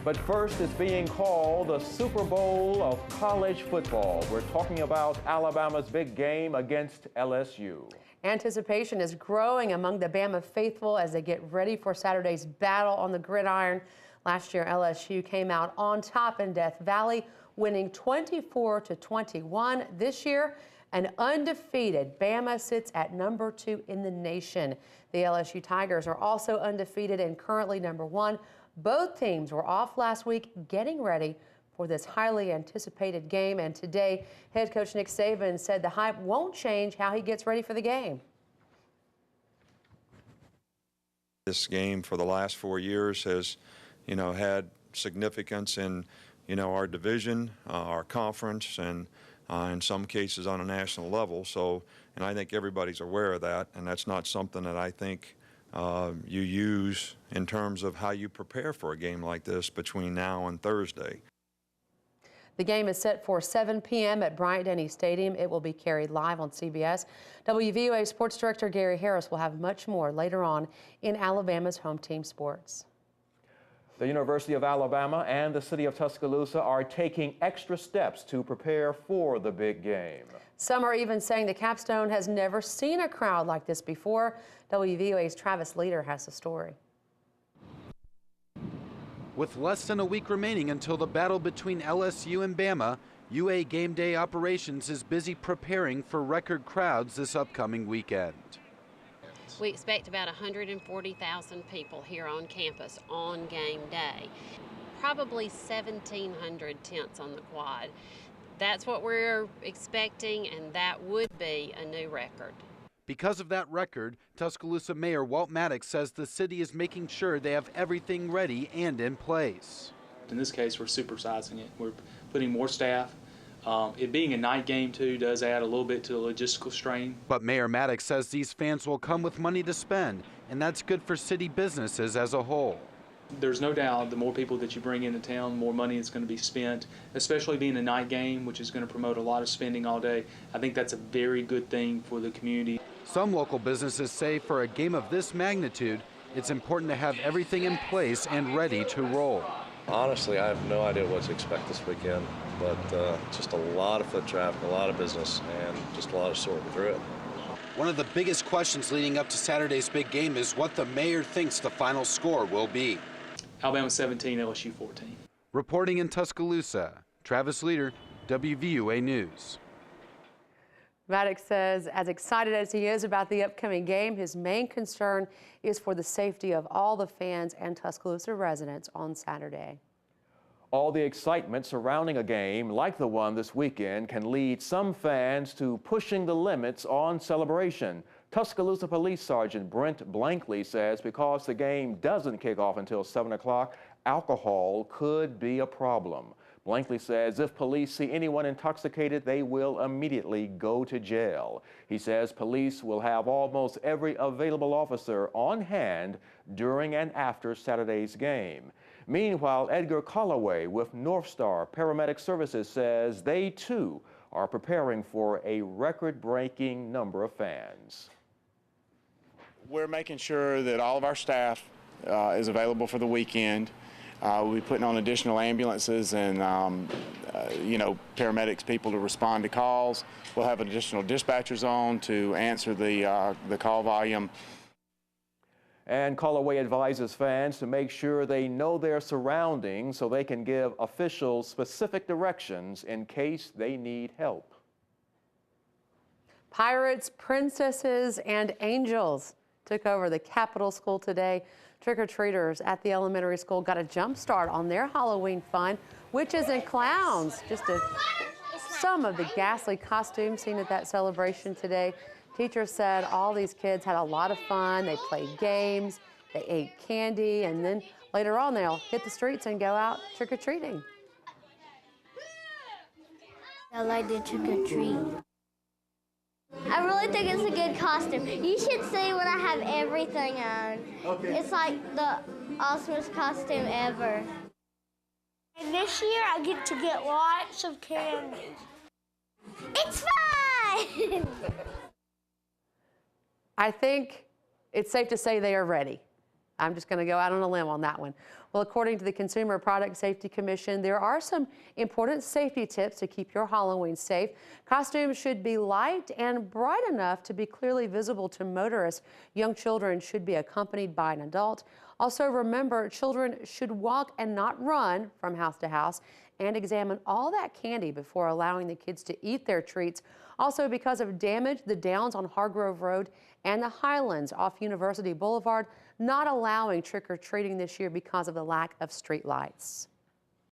But first, it's being called the Super Bowl of college football. We're talking about Alabama's big game against LSU. Anticipation is growing among the Bama faithful as they get ready for Saturday's battle on the gridiron. Last year, LSU came out on top in Death Valley, winning 24-21. This year, an undefeated Bama sits at number 2 in the nation. The LSU Tigers are also undefeated and currently number 1. Both teams were off last week getting ready for this highly anticipated game. And today, head coach Nick Saban said the hype won't change how he gets ready for the game. This game for the last 4 years has, had significance in, our division, our conference, and in some cases on a national level. So, and I think everybody's aware of that, and that's not something that I think you use in terms of how you prepare for a game like this between now and Thursday. The game is set for 7 p.m. at Bryant-Denny Stadium. It will be carried live on CBS. WVUA Sports Director Gary Harris will have much more later on in Alabama's home team sports. The University of Alabama and the city of Tuscaloosa are taking extra steps to prepare for the big game. Some are even saying the capstone has never seen a crowd like this before. WVUA's Travis Leader has the story. With less than a week remaining until the battle between LSU and Bama, UA Game Day Operations is busy preparing for record crowds this upcoming weekend. We expect about 140,000 people here on campus on game day. Probably 1,700 tents on the quad. That's what we're expecting, and that would be a new record. Because of that record, Tuscaloosa Mayor Walt Maddox says the city is making sure they have everything ready and in place. In this case, we're supersizing it. We're putting more staff. It being a night game, too, does add a little bit to the logistical strain. But Mayor Maddox says these fans will come with money to spend, and that's good for city businesses as a whole. There's no doubt the more people that you bring into town, more money is going to be spent, especially being a night game, which is going to promote a lot of spending all day. I think that's a very good thing for the community. Some local businesses say for a game of this magnitude, it's important to have everything in place and ready to roll. Honestly, I have no idea what to expect this weekend, but just a lot of foot traffic, a lot of business, and just a lot of sorting through it. One of the biggest questions leading up to Saturday's big game is what the mayor thinks the final score will be. Alabama 17, LSU 14. Reporting in Tuscaloosa, Travis Leader, WVUA News. Maddox says as excited as he is about the upcoming game, his main concern is for the safety of all the fans and Tuscaloosa residents on Saturday. All the excitement surrounding a game like the one this weekend can lead some fans to pushing the limits on celebration. Tuscaloosa Police Sergeant Brent Blankley says because the game doesn't kick off until 7 o'clock, alcohol could be a problem. Blankley says if police see anyone intoxicated, they will immediately go to jail. He says police will have almost every available officer on hand during and after Saturday's game. Meanwhile, Edgar Colloway with North Star Paramedic Services says they too are preparing for a record-breaking number of fans. We're making sure that all of our staff is available for the weekend. We'll be putting on additional ambulances and, paramedics, people to respond to calls. We'll have additional dispatchers on to answer the call volume. And Colloway advises fans to make sure they know their surroundings so they can give officials specific directions in case they need help. Pirates, princesses, and angels took over the Capitol School today. Trick-or-treaters at the elementary school got a jump start on their Halloween fun. Witches and clowns, some of the ghastly costumes seen at that celebration today. Teachers said all these kids had a lot of fun. They played games, they ate candy, and then later on they'll hit the streets and go out trick-or-treating. I like to trick-or-treat. I really think it's a good costume. You should see when I have everything on. Okay. It's like the awesomest costume ever. And this year I get to get lots of candy. It's fun! I think it's safe to say they are ready. I'm just going to go out on a limb on that one. Well, according to the Consumer Product Safety Commission, there are some important safety tips to keep your Halloween safe. Costumes should be light and bright enough to be clearly visible to motorists. Young children should be accompanied by an adult. Also, remember, children should walk and not run from house to house, and examine all that candy before allowing the kids to eat their treats. Also, because of damage, the Downs on Hargrove Road and the Highlands off University Boulevard not allowing trick-or-treating this year because of the lack of street lights.